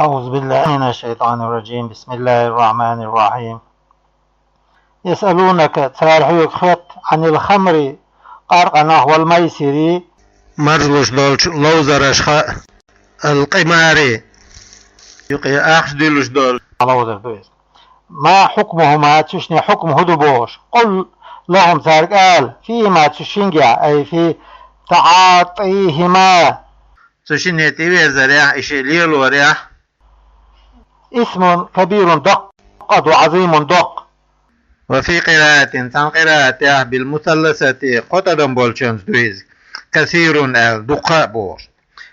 أعوذ بالله من الشيطان الرجيم. بسم الله الرحمن الرحيم. يسألونك تسالحوك خط عن الخمر قارقنه والميسر مرزلوش دولش لوزرش القماري يقي أخش دلوش دول ما حكمهما تشني حكم هدبوش. قل لهم تارك قال فيما تشنجع أي في تعاطيهما تشني تيوير زريح إشي ليل وريح اسم كبير دق قد عظيم دق. وفي قراءة تن قراءة بالمثلثة قطدن بولشنز دويز كثير دقاء بوش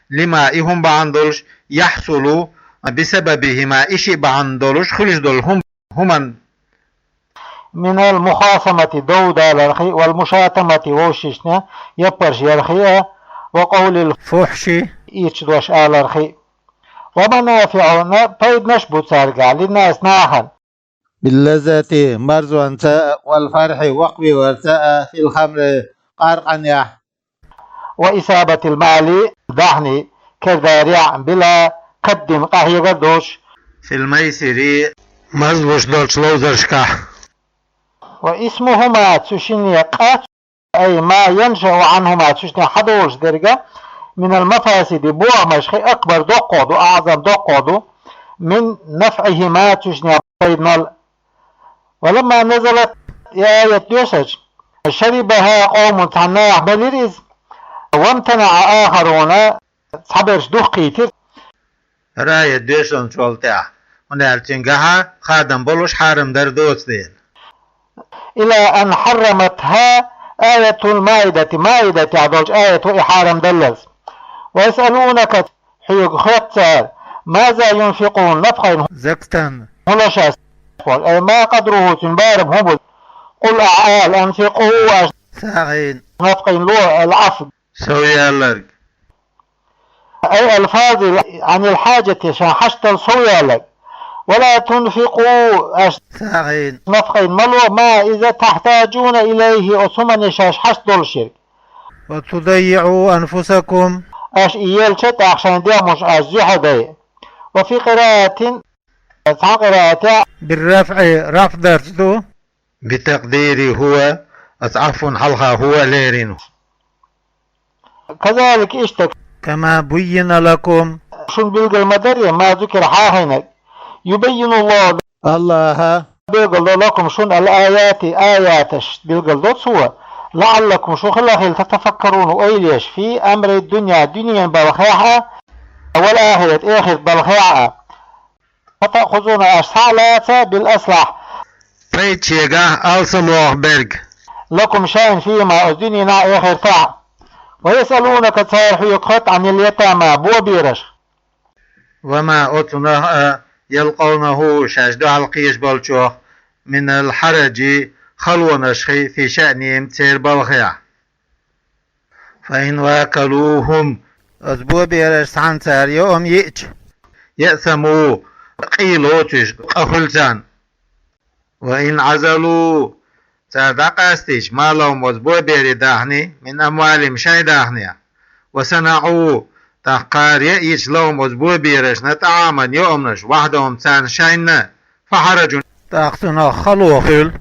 لما إهم بعندلش يحصلوا بسببهما إشي بعندلش خلش دول هم من المخاصمة دودة للخي والمشاتمة وششنا يبرش يلخي وقول الفحش يتشدوش آل الخي ومنافعنا بيد نشبو تسارقع للناس ناحن باللذة مرز وانساء والفرح وقوي وارساء في الخمر قارقا يح وإصابة المال دحني كذارع بلا قد قهي قدوش في الميسر مرزوش دولش لوزرشكا. واسمهما تشني قات أي ما ينشأ عنهما تشني حدوش درجة من المفاسد بوع مشخي أكبر دقود وأعظم دقود من نفعهما تشني بيدنال. ولما نزلت آية يوسج شربها قوم تعناح بليريز وامتنع آخرون صبرش دقيتر راية دوشن شولتع ونالتنقها خادم بلوش حارم در دوت دين إلى أن حرمتها آية مائدة عدوش آية إحارم دلز. ويسألونك حيوك خطر ماذا ينفقون نفقين زكتن هلوشاس أي ما قدره تنبارب هم. قل أعال أنفقوا ساغين نفقين لو العفو سويا لك أي ألفاظ عن الحاجة عشان حشت سويا لك. ولا تنفقوا ساغين نفقين ملو ما إذا تحتاجون إليه أثمن شاش حشت الشرك وتضيعوا أنفسكم أش إيال شت عشان دي مش أزيح دي. وفي قراءة بالرفع رفع درسدو بتقديري هو أضعف حلقة هو ليرين كذلك اشتك كما بين لكم شن بلغ المدرية ما ذكر حاهنك يبين الله بيقول لكم شن الآيات آياتش بلغ دوتسوا لعلكم شو خلاخل تتفكرون وإيليش في أمر الدنيا بالخيعة والآخرة آخر بالخيعة فتأخذون أشعالات بالأصلح فيتشيغا ألسموه برغ لكم شأن فيما الدنيا آخر تاع. ويسألونك تسارح يقخط عن اليتامى بو بيرش وما أتنا يلقونه شاشدو على القيش بالشوخ من الحرج خلو نشخي في شأنهم تسير بالخيع فإن واكلوهم أزبو بيرش عن تار يوم يأثموا قيلوتش أخلتان وإن عزلوا صدقاستيش ما لهم أزبو بيري داهني من أموالهم شاي داهني وصنعوا تحقار يأيش لهم أزبو بيرش نتعاما يومنش وحدهم تان شاينا فحرج تاقتنا خلوخل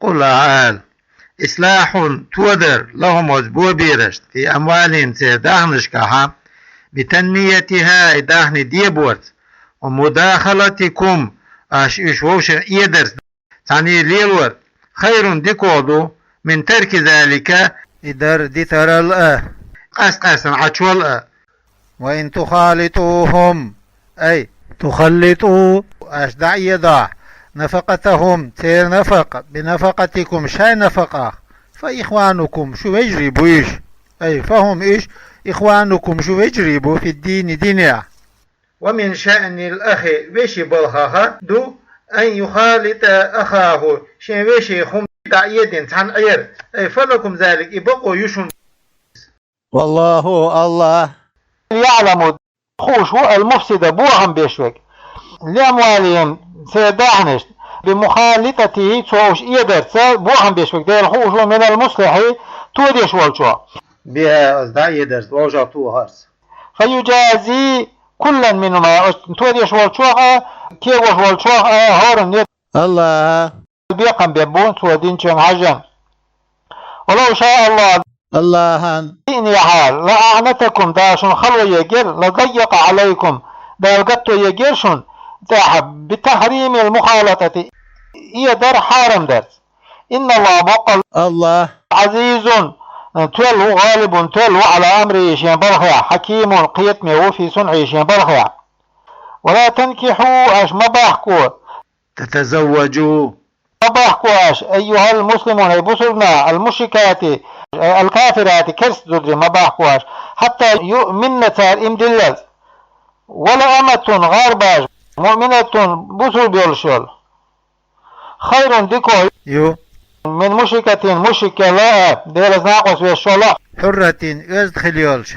قل عال إصلاح تودر لهم أزبو بيرش في أموالهم تداهنش كها بتنميتها داهني ديبورت ومداخلتكم إشوش يدرس تعني ليلور خير ديكودو من ترك ذلك إدر ديتر الأه قاس عشوال وإن تخالطوهم أي تخلطوا أشدع يضع نفقتهم تير نفق بنفقتكم شاي نفقة فإخوانكم شو يجربوا إيش أي فهم إيش إخوانكم شو يجربوا في الدين دينيا. ومن شأن الأخ وشي بالخاخة دو أن يخالط أخاه شين وشي خم دعيد عن أير أي فلكم ذلك يبقوا يشون والله الله يعلم خوش المفسد بوهم بيشوك لأموالهم سيداهنش بمخالطته توش يدر بوهم بيشوك دي الخوش من المصلح توديش والشو بها أصدع يدرس وجعتو هرس فيجازي كلا منهما توديش والشوخة كي والشوخة هورن الله بيقم بيبون سودين شن عجن ولو شاء الله الله إني حال لأعنتكم داشن خلو يجر لضيق عليكم دالقتو يجرشن تحب بتحريم المخالطة يدر حارم درس إن الله بقل الله عزيز تلو غالب تلو على أمره شين برخيا حكيم قيتمي وفي صنعه شين برخيا ولا تنكحوا أش مباحكو تتزوجوا مباحكو أش أيها المسلمون يبصرنا المشركات الكافرات كرس ذري مباحكو أش حتى يؤمن تار إمدلز ولا أمة غارباج مؤمنة بصر بيولشول خير ديكو يو من مشركة لا ديرز ناقص بالشولا حرة يدخل يولش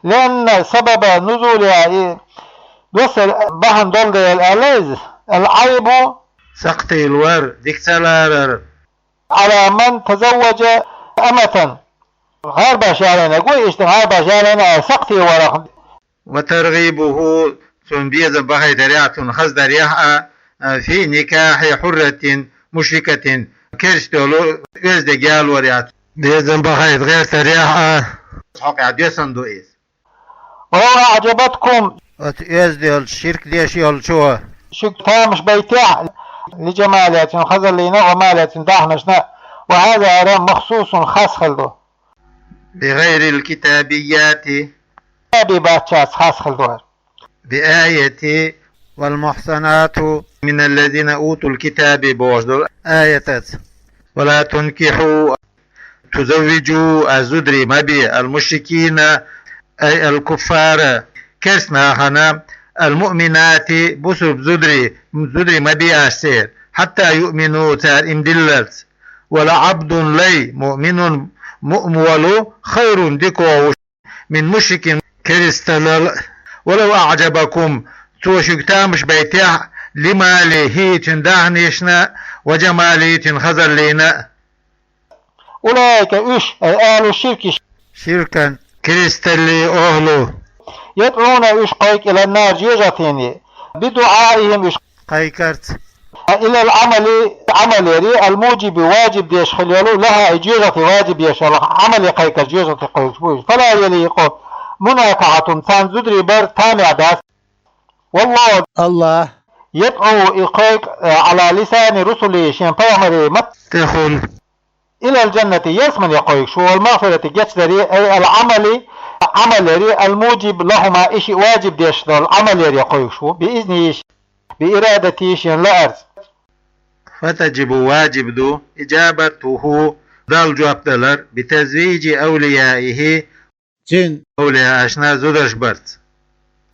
لأن سبب نزولها وصل بحن دول الأليز العيب سقط الور ديكتلار على من تزوج أمة غير بشارنا قوي اشتغال بشارنا سقطي ورق وترغيبه تنبيذ بحي دريعة خز دريعة في نكاح حرة مشركة كرستولو إز دجال وريات ديزن بحي غير دريعة حق عديسن دو إز ولو أعجبتكم إز ديال الشرك ديش يولشوه شكتها مش بيتاع لجمالات خزر لينا ومالات داحنشنا وهذا أرام مخصوص خاص خلدو بغير الكتابيات بباتشات خاص خلدو بآية والمحصنات من الذين أوتوا الكتاب بوجد آية ولا تنكحوا تزوجوا الزدري مبي المشركين أي الكفار كرسنا خنا المؤمنات بسب زدري مبي أسير حتى يؤمنوا تار إمدلت ولا عبد لي مؤمن مؤمول خير ديكو من مشرك كريستال ولو أعجبكم توشكتا مش بيتاع لماله تندعنيشنا وجماله تنخزر لنا أولئك إيش أهل الشرك شركا كريستالي أهلو يدعون إيش قيك إلى النار جيجتين بدعائهم إيش قيكرت إلى العمل الموجب واجب ديش خليلو لها جيجة واجب يشال عمل قيك جيجة قيك فلا يليق مناكعة تان زدري بر تامع داس والله الله يدعو إقيك على لسان رسله شين بيامري تخل إلى الجنة يسمن يقيك شو المغفرة جتدري أي العمل الموجب لهما إشي واجب ديش العمل يقيك شو بإذن بإرادة شين لا أرز فتجب واجب دو إجابته دال جواب دلر بتزويج أوليائه جن أولياء أشنا زودش برت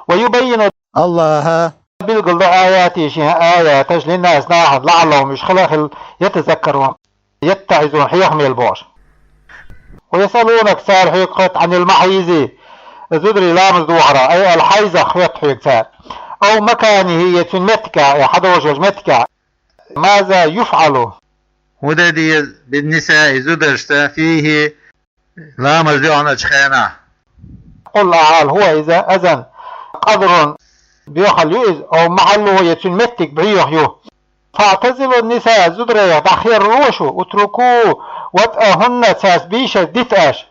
ويبين الله بالقل آياتي شين آياتش للناس ناحظ لعلهم مش خلاخ يتذكرون يتعزون حيحمي البوش ويسألونك سار حيقت عن المحيزي زدري لامز دوحرة أي الحيزة خيط حيق سار أو مكانه يتفن متكا حدوش متكا ماذا يفعل وددي بالنساء زدرشت فيه لامز دون أجخانا قل أعال هو إذا أذن قدر بيخل يؤذ أو محله يتفن متك بريح فاعتزلوا النساء زدرية بخير روشو اتركوه وطأهن تسبيشة دتاش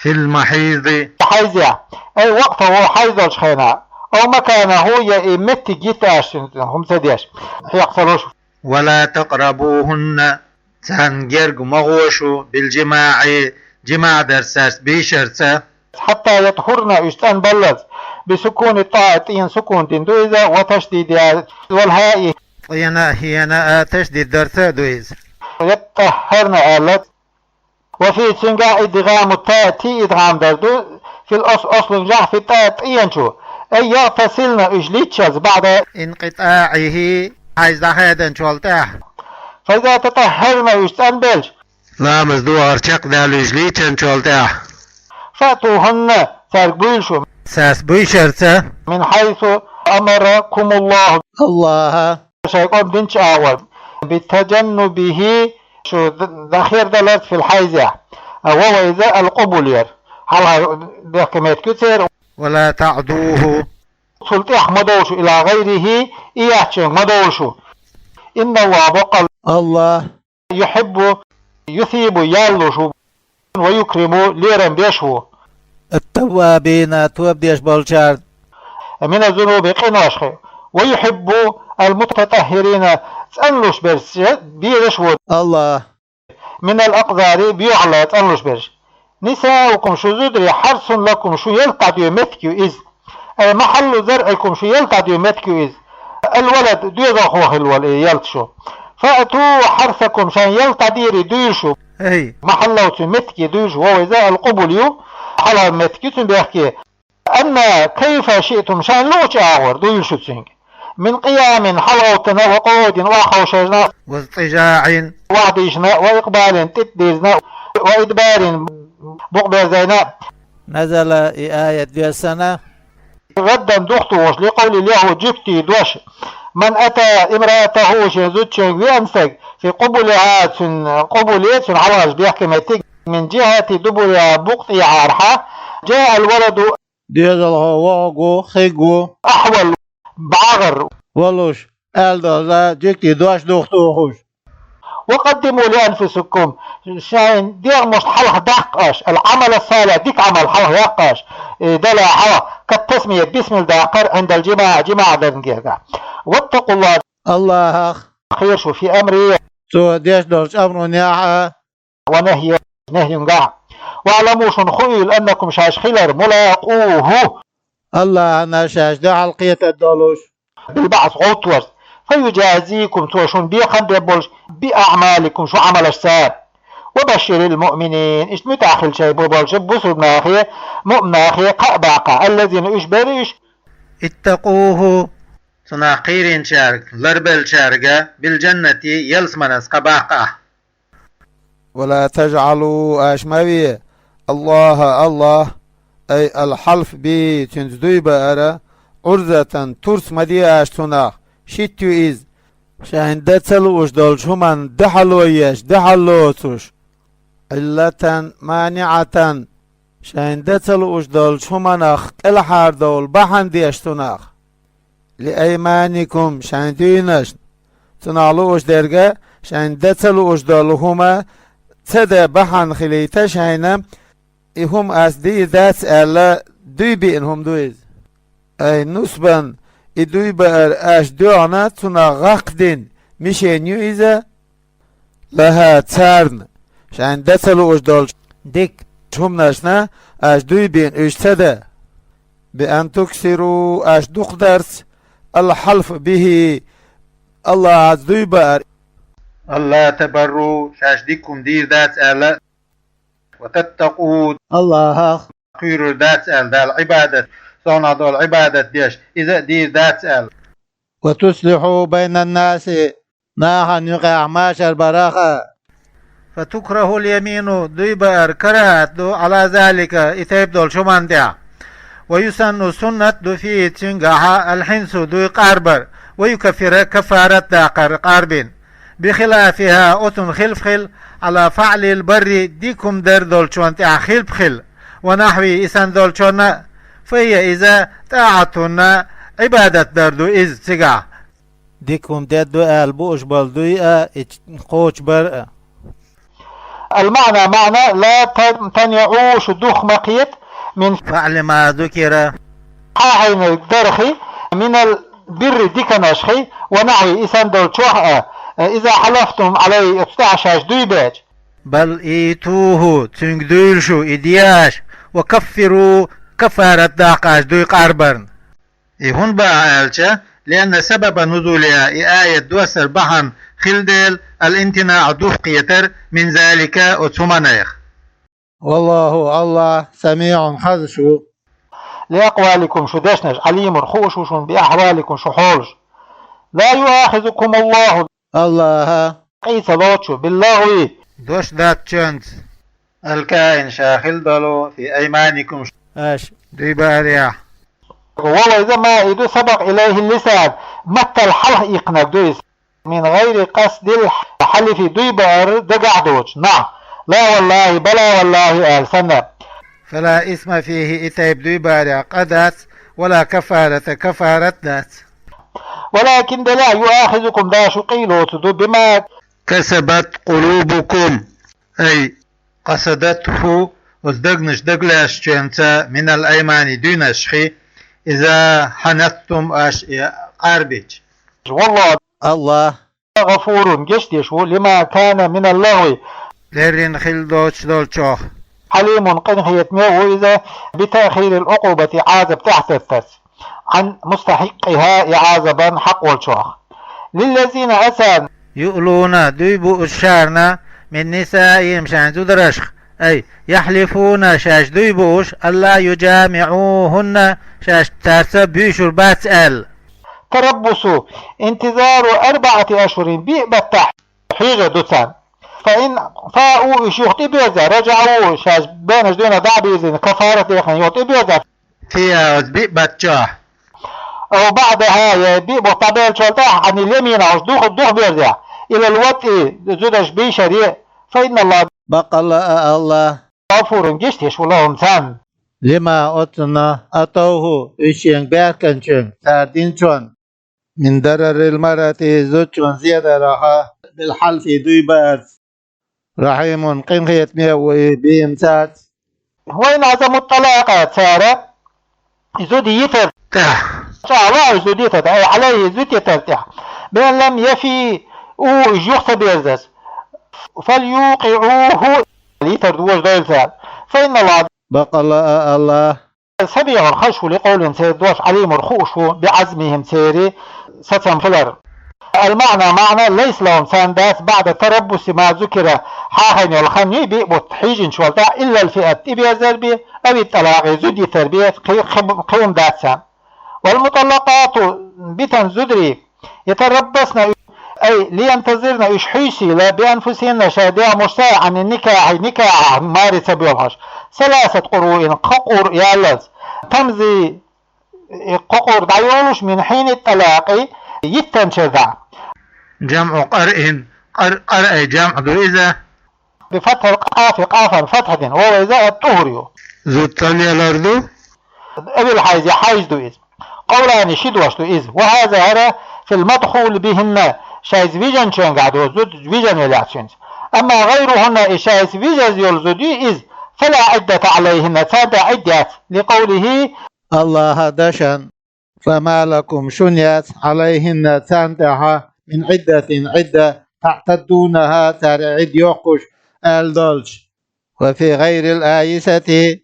في المحيض حيزة أي وقت هو حيز الشخينة أو مكانه يمت جتاش هم تديش يقصروش ولا تقربوهن تنجرق مغوشو بالجماع جماع درساس بيشرسة حتى يطهرن يستان بلد بسكون الطاعتين سكون تندويزة وتشديد والهاء هنا تشديد درسة دويز يطهرن آلت وفي تنقع إدغام التاء تي إدغام دردو في الأصل نجح في التاء ينشو أي يغتسلن إجليتشز بعد انقطاعه عايز هذا شوالتاح فإذا تطهرن يستنبلج لا مزدو أرشق دالو إجليتشن شوالتاح فأتوهن ترقبيلشو ساس بيشرته من حيث أمركم الله شيقوم دنش أول بتجنبه شو ذخير دلت في الحيزة وهو إذا القبول ير هل ده كميت كتير ولا تعدوه سلطيح مدوشو إلى غيره إياه مدوشو إن الله بقى الله يحب يثيب يالوشو ويكرم ليرن بيشو التوابين تواب ديش بالشار من الذنوب قناشخي ويحب المتطهرين تسألوش برس بيرشو الله من الأقذار بيعلى تسألوش برش نساؤكم شو زدري حرص لكم شو يلتعدوا يمثكوا إذ محل زرعكم شو يلتعدوا يمثكوا إذ الولد ديضخوه الولد يلتشو فأتوا حرثكم شان يلتعديري دويشو اي محله تمثكي دويشو وهو إذا القبل يو حلا مثكي بيحكي أما كيف شئتم شان لوش أعور دويشو تسنك من قيام حلوة وقعود وخوشجنا واضطجاع وعديشنا وإقبال تديزنا وإدبار بقبر زينا نزل آية دي السنة غدا دختوش لقول الله جبتي دوش من أتى امرأته شنزوتشن ويمسك في قبلها قبلية عواج بيحكي متك من جهة دبرها بقطي عارحة جاء الولد ديزلها واقو خيقو أحول بعغر ولوش الدوزا جيكي دوش دختوش وقدموا لأنفسكم شاين دير مش حلح دقاش العمل الصالح ديك عمل حلح يقاش دلا حلح كالتسمية باسم الداقر عند الجماع جماع دنجيغا واتقوا الله الله خير شو في أمري سو ديش دوش أمر نياحة ونهي قاع واعلموا شن خيل أنكم شاش خلر ملاقوه الله أنا شاش دع القية الدولوش بالبعث غوتورس فيجازيكم توشون بيخن بيبولش بأعمالكم شو عمل الساب وبشر المؤمنين ايش متاخل شيء بولش بوسود ناخي مؤمن اخي قباقة الذين اجبريش اتقوه صناقيرين شارك لربل شارقة بالجنة يلسمنس قباقة ولا تجعلوا أشموي الله أي الحلف بي تنزدوي بأرى عرزة ترس مدي أشتناخ شتو إز شاين دتلوش دول شمان دحلويش دحلوتوش علة مانعة شاين دتلوش دول شمانخ الحار دول بحن دي أشتناخ لأيمانكم شاين دينش تنعلوش درجة شاين دتلوش دول هما تدا بحن خليتا شاينم هم أسدي ذات ألا دوي بينهم دويز أي نسبا إدوي بأر أش دوعنا تنا غاقدين مشينيو إذا لها تارن شان دتلو أش دول ديك هم نشنا أش دوي بين اشتدا بأن تكسروا أش دوق درس الحلف به الله عز دوي بأر الله تبروا شاش ديكم دير ذات ألا وتتقوا الله خير ذات أل دا العبادة صنع دول عبادة ديش إذا دير ذات أل وتصلحوا بين الناس ناحا يقع ماشا البراخة فتكره اليمين ديبار كرهت دو على ذلك إثيب دول شمان دع ويسن سنة دو فيه تنقع الحنس دو قاربر ويكفر كفارة دا قاربين بخلافها أتن خل على فعل البر ديكم در دول شوان تع خل بخل ونحوي إسان دول شوان فهي إذا طاعتنا عبادة دردو إذ تقع ديكم دردو البوش بلدوي قوش بر المعنى معنى لا تنيعوش دوخ مقيت من فعل ما ذكر حاين الدرخي من البر ديك نشخي ونحوي إسان دول شوان إذا حلفتم عليه 16 دوي باج بل إيتوه تنقدولشو إدياش وكفروا كفارة داقاش دوي قاربرن هون بقى آلشة لأن سبب نزولها آية دوسر بحن خلدل الامتناع دوف قيتر من ذلك أتمنيخ والله الله سميع حذشو لأقوالكم شو دشنش عليم رخوش بأحوالكم شو حولش لا يؤاخذكم الله قيس لوتشو باللغو دوش ذات تشنس الكائن شاخل دلو في أيمانكم ايش دي باريح والله إذا ما يدو سبق إليه اللسان متى الحلح يقنق دويس من غير قصد الحلف دوي بار دقع دوش نعم لا والله بلا والله آل سنة فلا اسم فيه إثيب دوي باريح قدس ولا كفارة كفارة ذات، ولكن لا يؤاخذكم دا شقيلو تدو بما كسبت قلوبكم، أي قصدته وزدقنش دقلاش جمتا من الأيمان دون شخي إذا حنثتم قاربج. والله الله غفور جشتشو لما كان من اللغو لرين خلدوش دولشوخ حليم قنخية ميو إذا بتأخير العقوبة عازب تحت التس عن مستحقها إعازبا حق والشوخ. للذين أسان يؤلون ديبو الشارنا من نسائهم شان تدرشخ، أي يحلفون شاش ديبوش ألا يجامعوهن شاش تاسبيش الباتسأل. تربصوا انتظار 4 أشهر بيبتح حيجة دوتان، فإن فاؤوا يشوخ تبيزا رجعوا شاش بينش دون دعبيزين كفارة يخن يوت تبيزا تياوز بيبتشاه أو بعدها بيبو طبيل شلطاح عن اليمين عش دوخ بيرجع إلى الوطء زودش بيشريع، فإن الله بقى الله غفور جشتش والله انسان لما أتنا أتوه إشيان بيركنشن ساردينشون من درر المرأة زوجون زيادة راها بالحلف دوي بارز رحيم قنخية ميوي بيمسات. وإن عزم الطلاق سارة زود يتر الله زود يتر عليه زود يترتاح بأن لم يفي أو جوخت بيرزس فليوقعوه يتر دوش دولتان، فإن الله بقى الله سبيع الخشو لقول سير دوش عليم الخوش بعزمهم سيري ستنفلر. المعنى معنى ليس لهم ساندات بعد تربص ما ذكر حاهن الخني بتحيج شوالتا إلا الفئة تبيا زربي أو الطلاق زدي تربية قيم داتسان. والمطلقات بتن زدري يتربصن أي لينتظرن إشحيسي لا بأنفسهن شادية مشتاع عن نكاح مارسة بيومهش 3 قروء ققر يالز تمزي ققر دايولش من حين الطلاق يتنشذع جمع قرئ قرئ جمع ذو إذا بفتح القاف قافا فتحة وهو إذا الطهري ذو التانية الأرض أبي الحيز حيز دو إذ قولان شدوش دو إذ، وهذا هذا في المدخول بهن شايز فيجن شن قعدوا زود فيجن يلعشن، أما غيرهن شايز فيجز يلزدي إذ فلا عدة عليهن تاد عدات لقوله الله دشن فما لكم شنيات عليهن تنتها من عدة تعتدونها ترعد يوقش الدولش. وفي غير الآيسة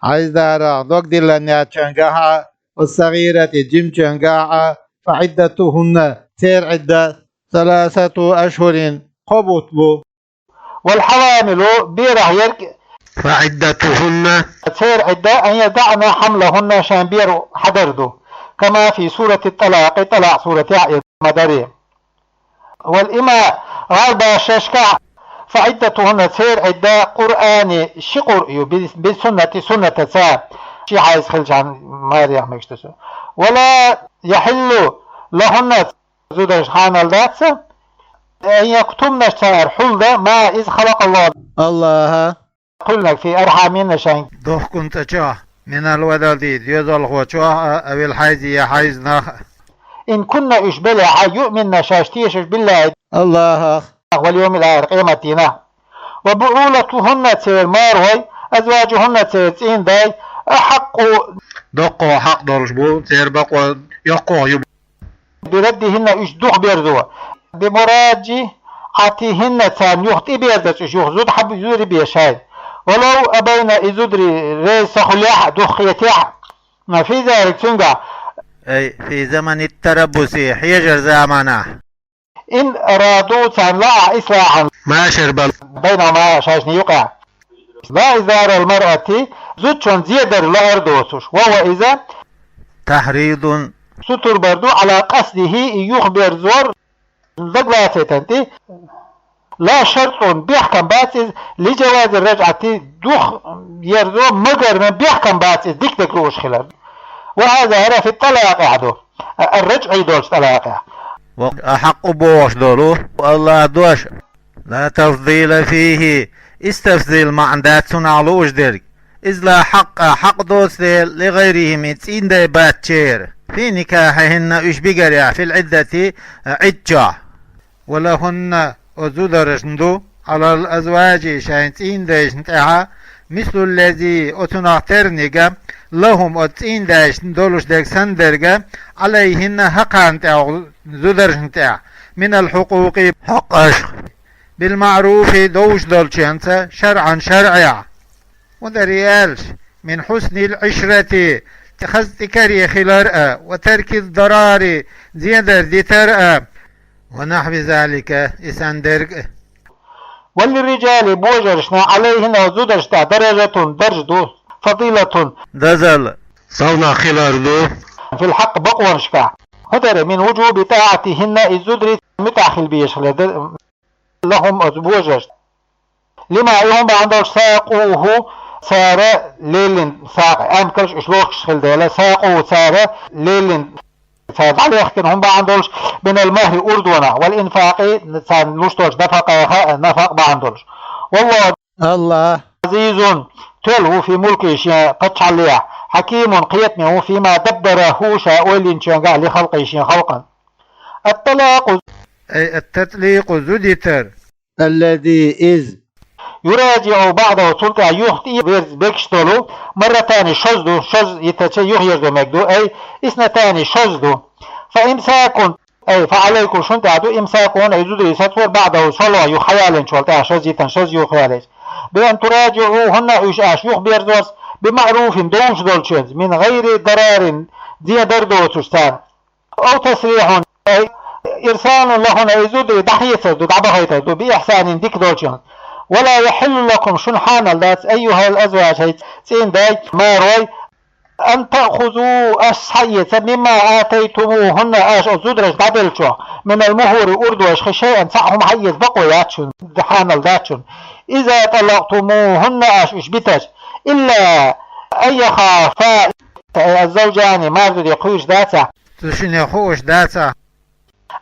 عايز دارا دوك دلنا تشنجاها والصغيرة جيم تشنجاها فعدتهن تير عدة 3 أشهر قبطبو. والحوامل بيره يرك فعدتهن تير عدة أن يدعن حملهن شان بيرو حدردو كما في سورة الطلاق طلع سورة يعيد مدري. والإماء غالبا ششكا فعدتهن تير عدة قرآن شقر بسنة سا شي عايز خلج عن ماريا مكشتسو ولا يحل لهن زودش حان الداتس أن يكتمن شعر حل ما إذ خلق الله قلنا في أرحامين شان دوخ كنت جاه من الوداديد يزال هو جاه أو الحيز يحيز ناخ إن كنا إشبلع يؤمن شاشتيش بالله الله واليوم الآخر قيمتنا. وبعولتهن تير ماروي أزواجهن تيرين داي أحق دقوا حق درجبو تير بقوا يقوا يب بردهن إشدوخ بيرزوا بمراجي عتيهن تان يخطي بيرزت إشيوخ زود حب يزوري بيشاي ولو أبين إزودري ريس خليح دخيتيح ما في ذلك تنقع أي في زمن التربص حيجر زمانه إن أرادوا تان لا إصلاحا ما شرب بينما شاشني يقع لا إزار المرأة زوجون زيادر لأردوسوش وهو إذا تحريض ستر بردو على قصده يخبر زور زقلاتي لا شرط بيحكم باسز لجواز الرجعة دوخ يرزو مقر بيحكم باسز ديك تكروش خلال. وهذا هنا في الطلاق عدو الرجع يدوش طلاق أحق بوش دولو والله دوش لا تفضيل فيه استفضيل ما عندات سنعلوش درك إذ لا حق دوس لغيرهم إن دي باتشير في نكاحهن أشبقر في العدة عجة ولهن أزودرشندو على الأزواج شاينتين ديشنتها مثل الذي أتناخترنك لهم أتين دولش ديك سندرك عليهن حقا زودرشنتها من الحقوق حق أشخ بالمعروف دوش دولشنت شرعا شرعيا ودريالش من حسن العشرة تخذ كري خلارة وترك الضرار زيادة دي ترأة ونحو ذلك إساندرق وللرجال بوجرشنا عليهن وزودرشتا درجة فضيلة دزل صونا خلاردو في الحق بقونشكا هدر من وجوب طاعتهن الزدر متاخل بيش لهم بوجرش لما يوم عندوش ساقوه سارة ليلن ساق أمكرش إشلوخش خلدالة ساقوه سارة ليلن فعلي يحكي هم بعندولش بين المهر أردونا والإنفاق نشتوش نفق بعندولش والله الله عزيز تلو في ملكه شيء قطع عليه حكيم قيتنه فيما دبره شاول شنقع لخلقه شيء خلقا الطلاق أي التطليق زدتر الذي إذ يراجع بعضه سلطة يخطي بيكشتلو مرة تاني شزدو يتشي يخيردو مكدو أي اثنتان شزدو فإمساك أي فعليكم شنتعدو إمساكون أي زدو يستور بعضه صلوة يخيال شولتا شزيتا شز يخيالش بأن تراجعوهن إيش يخبر دوس بمعروف دوش دولشز من غير ضرار دي دردو تشتان أو تسريح أي إرسال لهن أي زدو دحيثة دعبهيته بإحسان ديك دولشز ولا يحل لكم شنحان اللات أيها الأزواج هيتين داي ما روي أن تأخذوا أشحية مما آتيتموهن أزدرج دبلشو من المهور أردوش خشيئا سعهم حيث بقوياتشن دحان اللاتشن إذا طلقتموهن أشبتش إلا أن يخافا الزوجان ما ذو يقوش داتا تشن يخوش داتا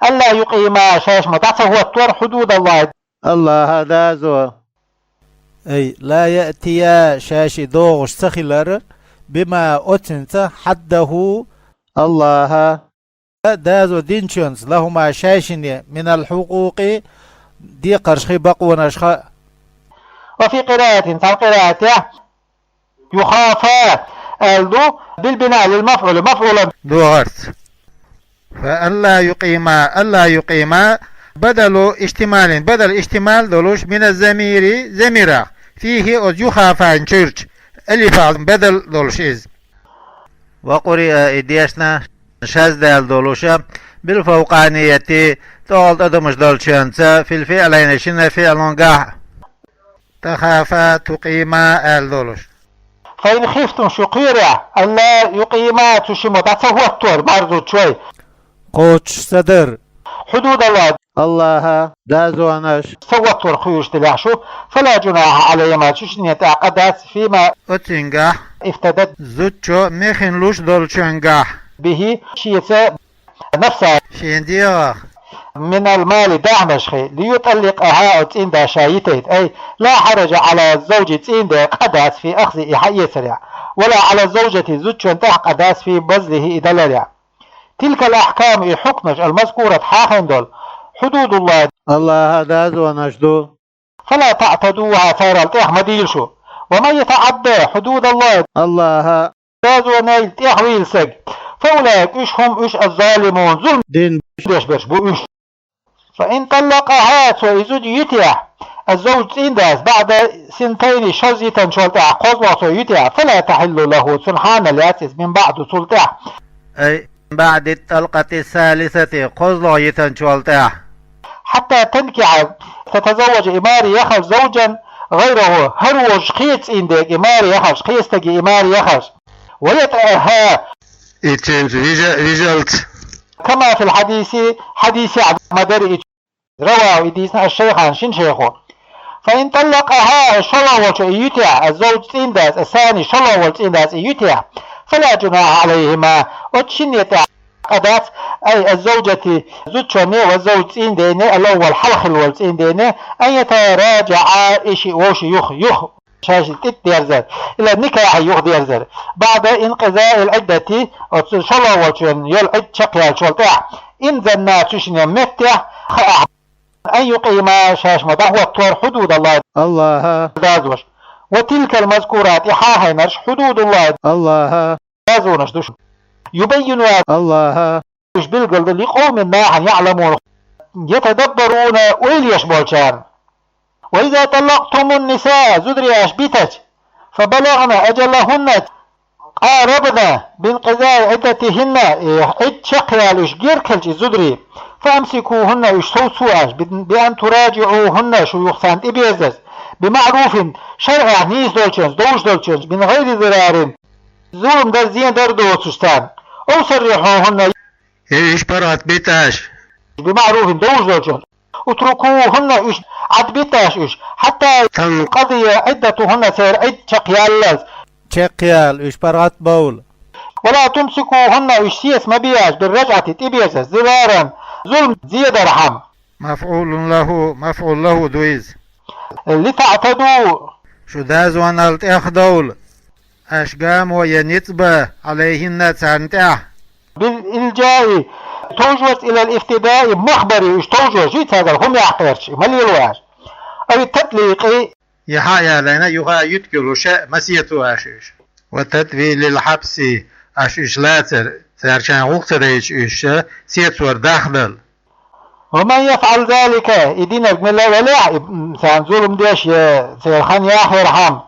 ألا يقيما شاشمة داتا هو التور حدود الله الله هذا زو أي لا يأتي شاشي دوغش سخلر بما أتنت حده الله دازو دينشونز لهما شاشن من الحقوق دي قرشخي بقونشخ وفي قراءة يخافا الدو بالبناء للمفعول مفعولا دوغرت فألا يقيما بدل اشتمال دولوش من الزمير زميرة فيه يخافا شرش ألف بدل دولوش إز وقرئ إديشنا شاز دولوشا بالفوقانية تولد أدمش دولشانسا في الفعلين شنا فعل قاح تخافا تقيما الدولوش فإن خفتم شقيرة ألا يقيما تشمو داتا هو التور برضو شوي قوتش صدر حدود الله دازو أناش سوت الخيوش تلاحشو فلا جناح عليهما تشنية عقدات فيما أتنقاح افتدت زوجو ميخن لوش دولشنقاح به شيء نفسها شينديوخ من المال دعمشخي ليطلقها تين شايتيت أي لا حرج على الزوج تين قداس في أخذ إحيي سريع ولا على الزوجة زوج قداس في بذله إدلاليع تلك الأحكام حكمش المذكورة حاخن دول حدود الله دازو أناش دو فلا تعتدوها ثار التحمد يلشو ومن يتعدى حدود الله دازو نيل تحويل سج فأولئك هم الظالمون ظلم دين بيش بو فإن طلقها سويزود يتيح الزوج إنداز بعد سنتين شزيتا شلتع قصوى سويتيح فلا تحل له سنحان الياتس من بعد سلطع أي بعد الطلقة الثالثة قصوى يتنشلتع حتى تنكع تتزوج إماري يخش زوجا غيره هروج قيت إندك إماري يخش قيستك إماري يخش ويتأها كما في الحديث حديث عبد مدري رواه إديسنا الشيخ عن شن شيخه فإن طلقها شلوة يتع الزوج إنداز الثاني شلوة إنداز يتع فلا جناح عليهما وتشن يتع قدات أي الزوجة زوجني والزوج إنديني الأول حلخل والإنديني أن يتراجع إشي وش شاشة ديرزر إلى النكاح يغديرزر بعد انقضاء العدة شلا وشن يلعد شقيا شلطع إن زنا تشن مفتح أن يقيم شاش مضى والطور حدود الله الله دازوش وتلك المذكورات إحاها نرش حدود الله الله دازونش دوش يبين الله بالقلب لقوم ما يعلمون يتدبرون ويليش بولشان وإذا طلقتم النساء زدري أشبتج فبلغن أجلهن قاربنا بانقضاء عدتهن عد شقيا الاشجير كالج زدري فأمسكوهن اشتوسواش بأن تراجعوهن شيوخ سانت إبيزز بمعروف شرع نيس دولشنز دوش دولشنز من غير ضرار ظلم در زين در دوتستان أو سرحوهن إيش برات بيتاش بمعروف دوش دولشنز اتركوهن عد بيتاش حتى تنقضي عدتهن سير عد شقيال شقيال إيش برات بول ولا تمسكوهن اشتيس مبياش بالرجعة تبيزز زرارا ظلم زيادة رحم مفعول له دويز لتعتدوا شو دازو أنا التأخدول أشقام وينتبه عليهن تانتع بالإلجاء توجوز إلى الافتداء مخبري توجوز جيت هذا هم يحقرش ملي الواش أو التطليق يحايا لنا يغا يتكلو شاء مسيتو أشيش وتدفي للحبس أشيش لاتر سيرشان وقت ريش إيش سيتور داخل ومن يفعل ذلك يدينا بن الله ولا سان ظلم ديش سيرخان ياخي رحم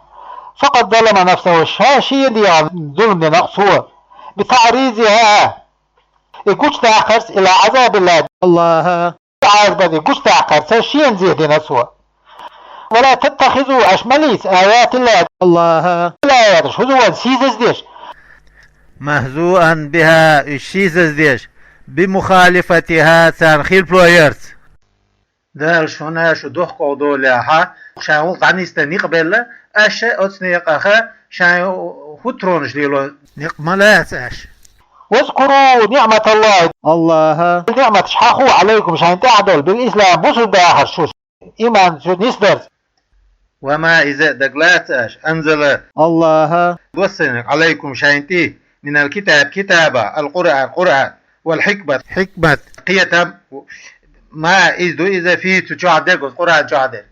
فقد ظلم نفسه الشاشي دي ظلم دي نقصه بتعريضها يقوش تأخرس إلى عذاب الله الله عذاب يقوش تأخرس شين زيد نسوه ولا تتخذوا أشمليس آيات الله الله لا يدرش هزوان سيزز ديش مهزوءا بها الشيزز ديش بمخالفتها تارخيل برويرت دال شونا شو دوخ قودو لها شاو غانيستا نقبل أشياء أتنيقها شاو خطرونش ليلو نقملات أش واذكروا نعمة الله الله نعمة شحاخو عليكم شان تعدل بالإسلام بوصل بآخر شو إيمان شو نسدر وما إذا دقلات أش أنزل الله وصنك عليكم شانتي من الكتاب كتابة القرآن والحكمة حكمة قيتم ما إذا فيه تجعدك القرآن جعدك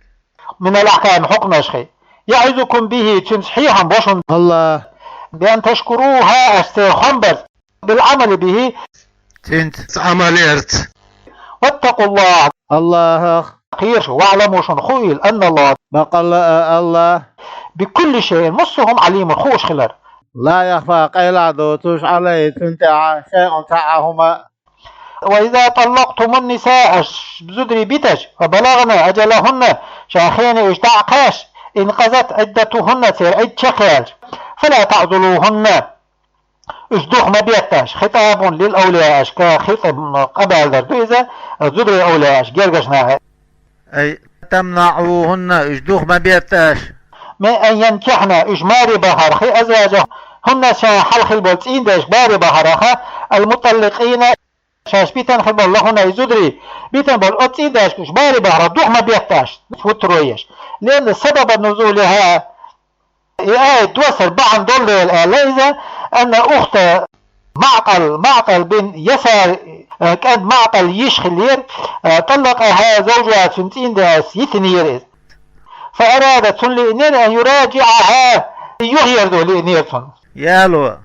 من الأحكام حكم أشخي يعظكم به تنصحيهم بوشن الله بأن تشكروها أستخنبر بالعمل به تنت عمليرت واتقوا الله الله خير واعلموا شن خويل أن الله بقل الله بكل شيء مصهم عليم خوش خلر لا يخفى قيل عدوتوش عليه تنتع شيء تعهما وإذا طلقتم النساء بزدري بيتش فبلغنا أجلهن شاخين اشتعقاش انقذت عدتهن سير عد شخيال فلا تعذلوهن اشدوخ ما بيتاش خطاب للأولياء كخطب قبل دردو إذا زدري أولياء جرقشنا أي تمنعوهن اشدوخ ما بيتاش ما أن ينكحن إجماري بهر خي أزواجه هن شا حلخ البولتين دا إجباري بهرها المطلقين شاش بيتن خبر الله هنا يزدري بيتن بول أتين دا إجباري بهر دوخ ما بيتاش فترويش لأن سبب النزول ها آية توصل بعن دول الآليزة أن أخت معقل بن يسار كان معقل يشخلير طلقها زوجها سنتين دا يثنير فأرادت لإنير أن يراجعها يغير ذو لإنير يالو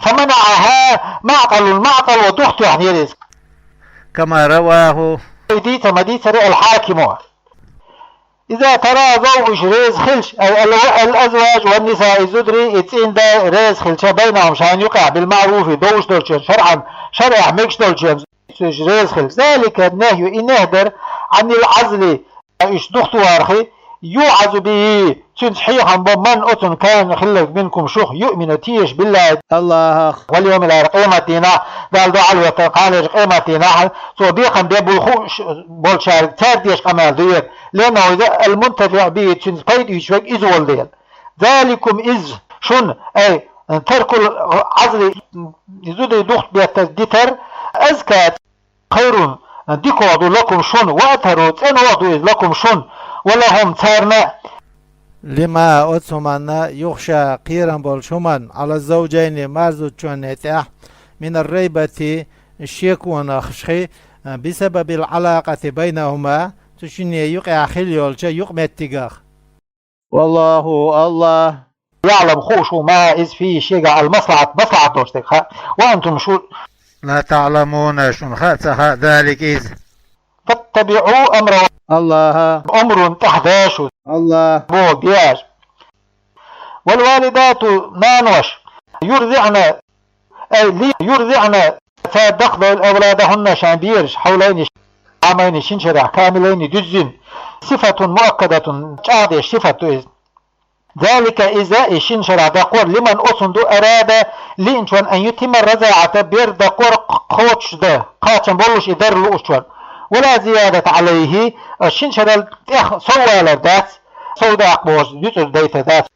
فمنعها المعقل ودخت يحنير كما رواه ديت مديت الحاكم إذا ترى زوج ريز خلش الأزواج والنساء الزدري يتسين دا ريز خلش بينهم شان يقع بالمعروف دوش دولشن شرع ميكش دولشن ريز خلش ذلك النهي إنهدر عن العزل إيش دختو أرخي يوعز به تنصحيهم بمن أتن كان خلق منكم شوخ يؤمن تيش بالله الله واليوم الآخر قيمتنا دال دعال وتقال قيمتنا سو بيقن بيبولخوش بولشارك تارديش قمال دير لأنه إذا المنتفع به تنصحيد يشوك إزول دير ذلكم إز شن أي ترك العزل يزود دخت بيتدتر أزكى خير ديكوضوا لكم شن وأتروا تنوضوا لكم شن ولهم تارنا لما أتسمنا يخشى قيرا بالشمن على الزوجين مرزوجون من الريبة الشيكون خشخي بسبب العلاقة بينهما تشني يقع خليول شيء يقمتقاخ. والله الله يعلم خوش ما إذ في شيء المصلحة دوشتك وأنتم شو لا تعلمون شن خاتها ذلك إذ فاتبعوا أمر الله أمر تحداش الله بودياش. والوالدات نانوش يرضعن أي يرضعن فدخل أولادهن شامبيرش حولين عامين شنشرع كاملين جزء صفة مؤكدة تعطي صفة إذ ذلك إذا شنشرع دقور لمن أصندو أراد لإنشوان أن يتم الرزاعة بير دقور قوتش ده قاتن بولوش إدار لأشوان ولا زيادة عليه الشنشرع سوال دات سودا أقبوش جزء ديت دات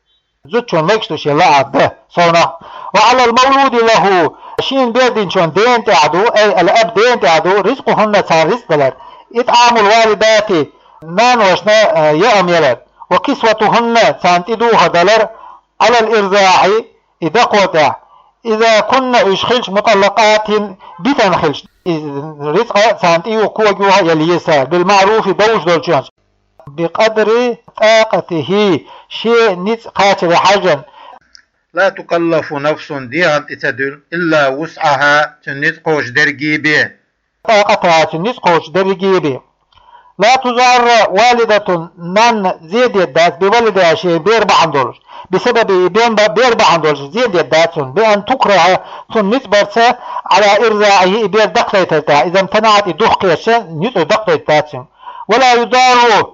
زوجون ميكشتوش يلعب ده صونا. وعلى المولود له شين بيردين شون دين تعدو أي الأب دين تعدو رزقهن سان رزق دلر إطعام الوالدات نان وشنا يأم يلد وكسوتهن سان تدوها دلر على الإرزاع إذا قوتا إذا كنا يشخلش مطلقات بتنخلش رزق سان تيو كوجوها يليسا بالمعروف دوش دولشونش بقدر طاقته شيء نت قاتل حاجا. لا تكلف نفس ديها تتدل إلا وسعها تنتقوش درجيبه طاقتها تنتقوش درجيبه. لا تزار والدة نان زيد يدات بولدها شيء $4 بسبب $4 زيد يدات بأن تكره تنتبرس على إرزاعه بير دقلتها إذا امتنعت الدخيش نتو دقلتات. ولا يدار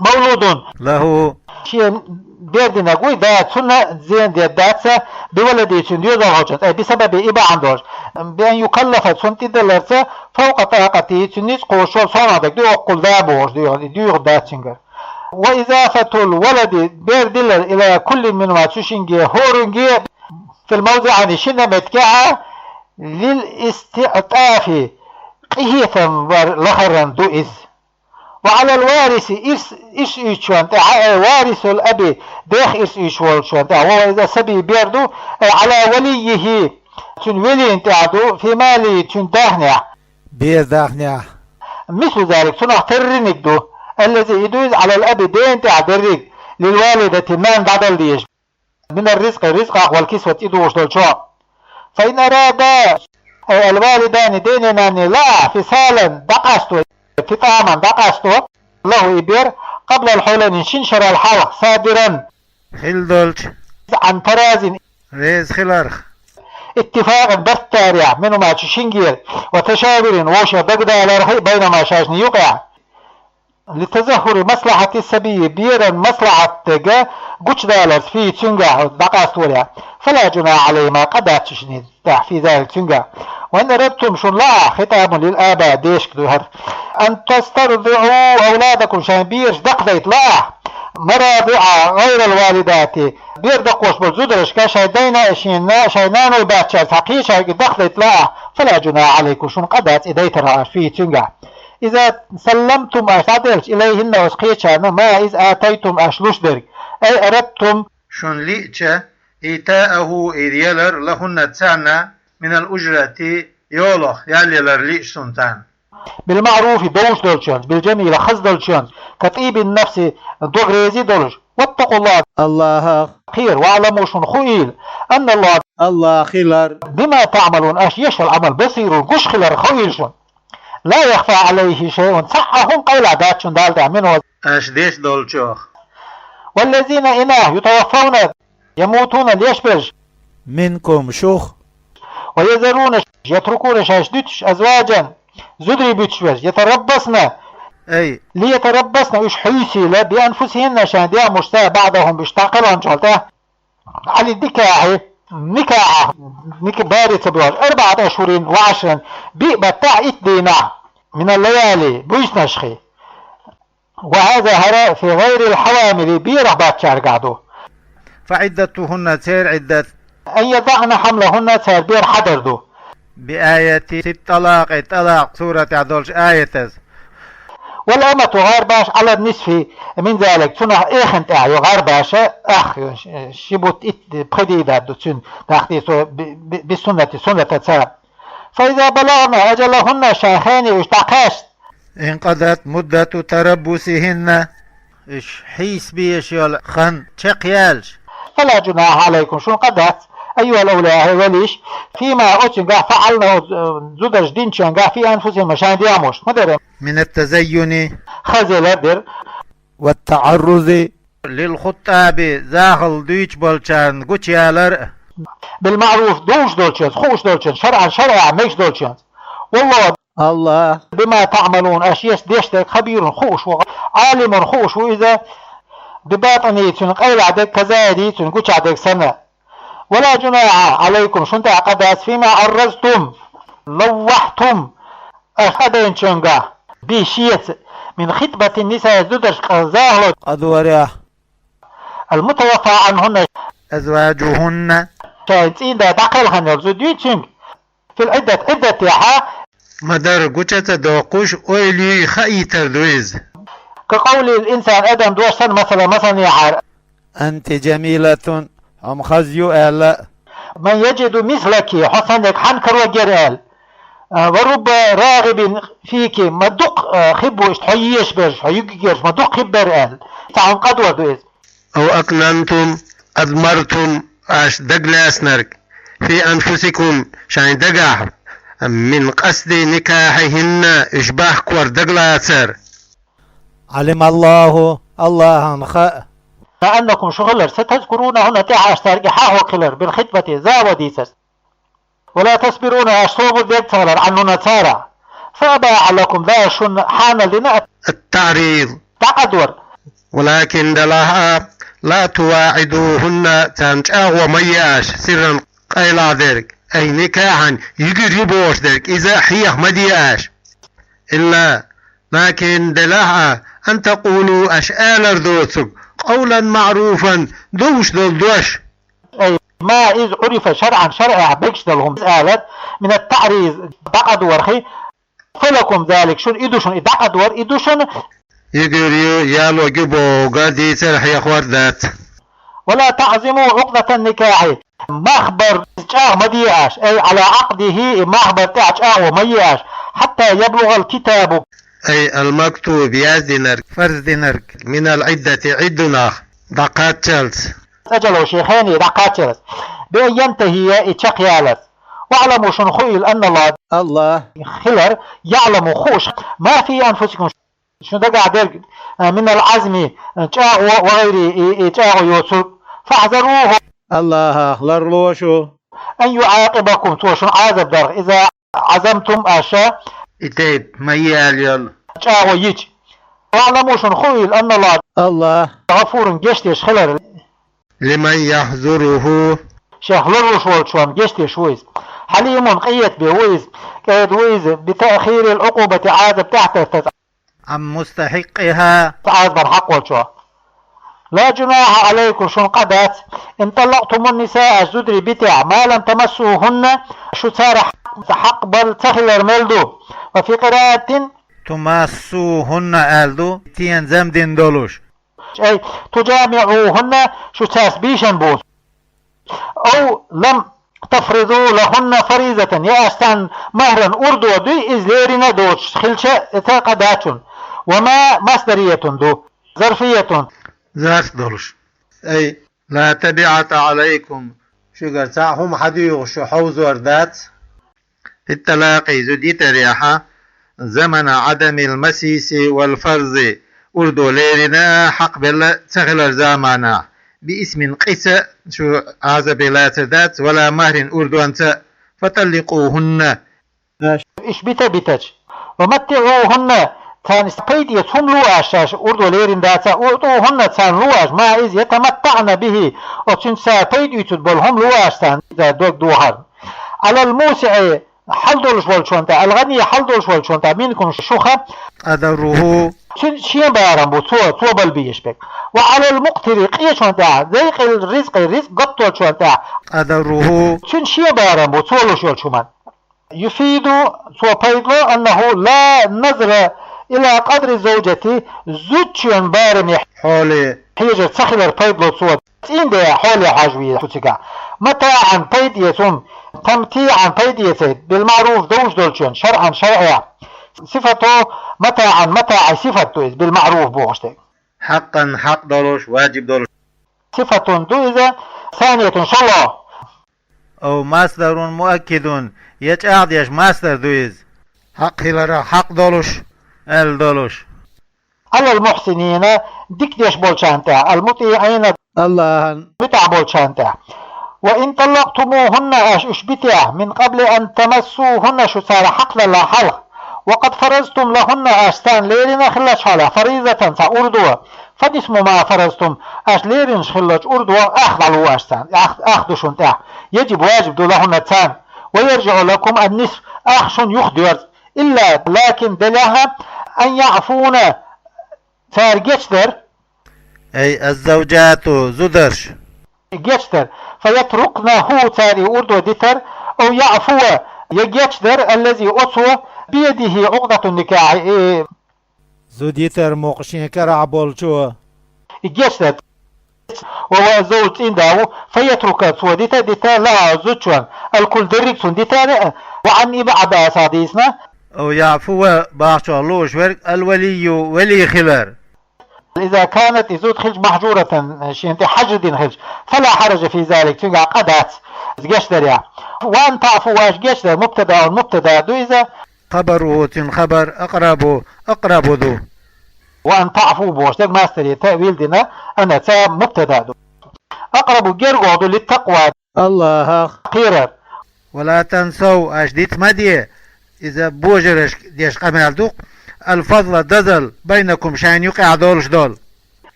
مولود له شيء بيردنا قوي دات سنة زين دي داتسة بولدي سنديوزا هوجت أي بسبب إبا عندوش بأن يكلف سنتي دلرسة فوق طاقتي سنيس قوشول صنادك ديو قل دابوش ديو داتسنجر. وإضافة الولد بيردلر إلى كل من ما تشنجي هورنجي في الموضع نشنا متكعة للاستعطاف قهيثا لخرا دوئز. وعلى الوارث إيش إيشوانت وارث الأب داخ إيش إيشوانت وهو إذا سبي بيردو على وليه تن ولي انتعدو في مالي تن داهنع بير داخنيا مثل ذلك تن احترنك دو الذي يدوز على الأب دين تعدرك للوالدة من بدل ديش من الرزق والكسوة إدوش دول. فإن أراد الوالدان ديننا لا فصالا دقستو في طعما دقستو له إبير قبل الحولين شنشر الحلق صادرا خل دولش عن تراز ريز خلارخ اتفاق بستارع منما تشنجير وتشاور وشا بقدا لرخي بينما شاشني يقع لتظهر مصلحة السبي بيرا مصلحة تجا قوش دالر في تنجا دقاستوريا فلا جناح عليه ما قد تشني في ذلك تنجا. وإن أردتم شن لا خطاب للآباء ديش كدوهر أن تسترضعوا أولادكم شان بيرش دقديت لا مرابعة غير الوالدات بير دقوش بالزدرش كشايدين شاينان الباتشار تحقيش دقديت لا فلا جناح عليكم شن قدات إديت رأى في تنجا. إذا سلمتم أشعدلش إليهن وسقيتشان ما إذا آتيتم أشلوش درك أي أردتم شن ليتشا إيتاءه إذيالر لهن تسعنا من الأجرة يولخ ياليلر ليش سنتان بالمعروف دوش دولشانز بالجميل خز دولشانز كطيب النفس دوغريزي دولش. واتقوا الله الله خير واعلموا شن خويل أن الله خير بما تعملون أشيش العمل بصير قش خلر خويل شن لا يخفى عليه شيء صحهم قيل عدات شن دالتا منه أش ديش دولشوخ. والذين إناه يتوفون يموتون ليشبرج منكم شوخ ويذرون يتركون شاشدتش أزواجا زدري بيتشوز يتربصن أي ليتربصن إيش حيسي بأنفسهن شان ديا مشتاق بعضهم بيشتاقلون شالته على الدكاعي نكاح باري تبواج 4 أشهر و10 بتاع إتدينا من الليالي بويس نشخي. وهذا هراء في غير الحوامل بيرح باتشار قعدو فعدتهن تير عدة أن يضعن حملهن تير بير حدردو بآية الطلاق سورة عدولش آية والأمة غير باش على النصف من ذلك تنه إخن تاعي غير باش أخ شبوت بريديدا تون تحتي بالسنة سنة تسا. فإذا بلغنا أجلهن شيخان اشتقاش انقضت مدة تربصهن إش حيس بيش يال خن تقيالش فلا جناح عليكم شو قدرت أيها الأولياء وليش فيما أتنقع فعلنا زودج دين تنقع في أنفسهم مشان دياموش مدرم من التزين خزل در والتعرض للخطاب زاخل ديش بولشان قوتيالر بالمعروف دوش دولشنز خوش دولشنز شرعا مش دولشنز والله الله بما تعملون أشياء ديشتك خبير خوش عالم خوش وإذا بباطني تنقيل عدك كزادي تنقوش عدك سنة. ولا جناح عليكم شنت عقدات فيما عرضتم لوحتم أخذين شنقا بشيء من خطبة النساء زدش قزاهل أدوريا المتوفى عنهن أزواجهن شايتين دا دقلهن يرزدين شنق في العدة عدة يحا مدار قوشة دوقوش اويلي خايتر دويز كقول الإنسان أدم دوشتن مثلا يحار أنت جميلة أم خزيو ألا من يجد مثلك حسنك حنكر وجرال ورب راغب فيك مدق خبو اشتحييش برش حيوكيش مدق خبر قال تعن قدوة دويز او اقننتم اضمرتم اش دقلاسنرك في انفسكم شاين دقاح من قصد نكاحهن اشباه كور دقلاسر علم الله انخاء فأنكم شغلر ستذكرونهن تعاش ترقحاه وقلر بالخطبة زاوديسس ولا تصبرون أشتوب ديكتالر عنه نتارع فأباع لكم ذا شن حان لنا التعريض تقدور ولكن دلها لا تواعدوهن تنشأ ومياش سرا قيلا ذلك أي نكاحا يقربوش ذلك إذا حيخ مدياش إلا لكن دلها أن تقولوا أشآل ردوتك قولا معروفا دوش دوش أي ما إذ عرف شرعا بيكشتلهم آلت من التعريض تقدور خي فلكم ذلك شن إدوشن تقدور إدوشن يقريو يالو جبو قادي ترح يخور ذات ولا تعزموا عقدة النكاح مخبر تشاه مدياش أي على عقده مخبر تشاه ومياش حتى يبلغ الكتاب أي المكتوب يازدنرك فرز دينرك من العدة عدنا دقات تشلس أجلوا شيخاني دقاترس بأن ينتهي إتشاقيالس واعلموا شنخويل أن الله خلر يعلم خوش ما في أنفسكم شنو دقع دير من العزم تشاء وغير تشاء يوسف فاحذروه الله لرلوشو أن يعاقبكم توشن عذاب دار إذا عزمتم أشياء إتيب ميال يل تشاء ويج واعلموا شنخويل أن الله غفور جشتش خلر لمن يحذره شيخ لروش والشوام جشتش ويز حليم قيت بويز كيد ويز بتأخير العقوبة عذاب تحت عن مستحقها عذاب الحق والشوام لا جناح عليكم شن قدات ان طلقتم النساء الزدري بتاع ما لم تمسوهن شو صار حق بل تخلر ملدو وفي قراءة تمسوهن ألدو تين زمدين دولوش أي تجامعوهن شو تسبيشن بوس أو لم تفرضوا لهن فريضة يا أستان مهرا أردو دي إزليرنا دوش خلشة تقداتون وما مصدرية دو ظرفية ذات دولش أي لا تبعت عليكم شو قرتاهم حديو شو حوز وردات في التلاقي زديت ريحة زمن عدم المسيس والفرز أردو ليرنا حق بالله تغلر زامانا باسم قيسة شو عزب لا تدات ولا مهر أردو أنت فطلقوهن إيش بتج ومتعوهن تان استقيد يتهم لواش أردو ليرن داتا أردوهن تان لواش ما إذ يتمتعن به وتن ساقيد يتبلهم لواش تان دوك دوهر على الموسع حلدول شوال شونتا الغني حلدول شوال شونتا منكم شوخة أدره شين بارم بو تو بلبيش بك وعلى المقتر قيش شونتا ذيق الرزق قطول شونتا أدره شين بارم بو تو شوال شومان يفيد تو بيدلو أنه لا نظر إلى قدر زوجتي زوجين بارم حولي حيجة سخلر بيضلو صوت إن ده حولي حاجوية تتكع متاعا بيد يسوم تمتيعا بيد يسيد بالمعروف دوش دولشون شرعا شرعيا صفته متاع صفته بالمعروف بوغشتك حقا حق دولوش واجب دولوش صفة دوزة ثانية إن شاء الله أو مصدر مؤكد يتعاد يش مصدر دويز حق هلرا حق دولوش ال دولوش على المحسنين ديك ديش بولشانتا المطيعين الله بتاع بولشانتا وإن طلقتموهن أشبتع من قبل أن تمسوهن شو صار حق لا حلق وقد فرزتم لهن أشتان ليرين خلش حالا فريزة سأردوا فدسموا ما فرزتم أش ليرين خلش أردوا أخضلوا أشتان أخذوا شنتا يجب واجب لهن تان ويرجع لكم النصف أخشن يخدر إلا لكن دلها أن يعفون صار جشتر أي الزوجات زدرش جشتر فيتركنه تاري أردو ديتر أو يعفو يجشتر الذي أسوى بيده عقدة النكاح زوديتر موقشين كرع بولشو جشتر وهو زوج عنده فيترك سوديتا ديتا لها زوجان الكل دريكسون ديتا وعن إبعاد أساديسنا أو يعفو باشالوش ورق الولي ولي خبر إذا كانت زوج خلج محجورة شينتي حجر خلج فلا حرج في ذلك تنقع قدات جشتر يعني وأن تعفو واش جشتر مبتدا والمبتدا دو إذا خبره خبر أقرب ذو وأن تعفو بوش دك ماستري تأويل دينا أنا تا مبتدا دو أقرب جرغو للتقوى الله قيرر ولا تنسوا أشديت مدية إذا بوجرش ديش قمال دوق الفضل دزل بينكم شان يقع دولش دول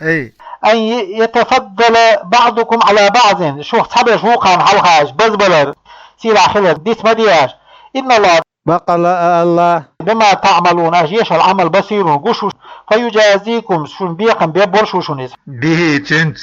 أي أن يتفضل بعضكم على بعض شو صبر شو قام حلقاش بزبلر سيلا خلر ديت مدياش إن الله بقل الله بما تعملون أجيش العمل بصير قشوش فيجازيكم شون بيقم بيبور شو شونيز به تنت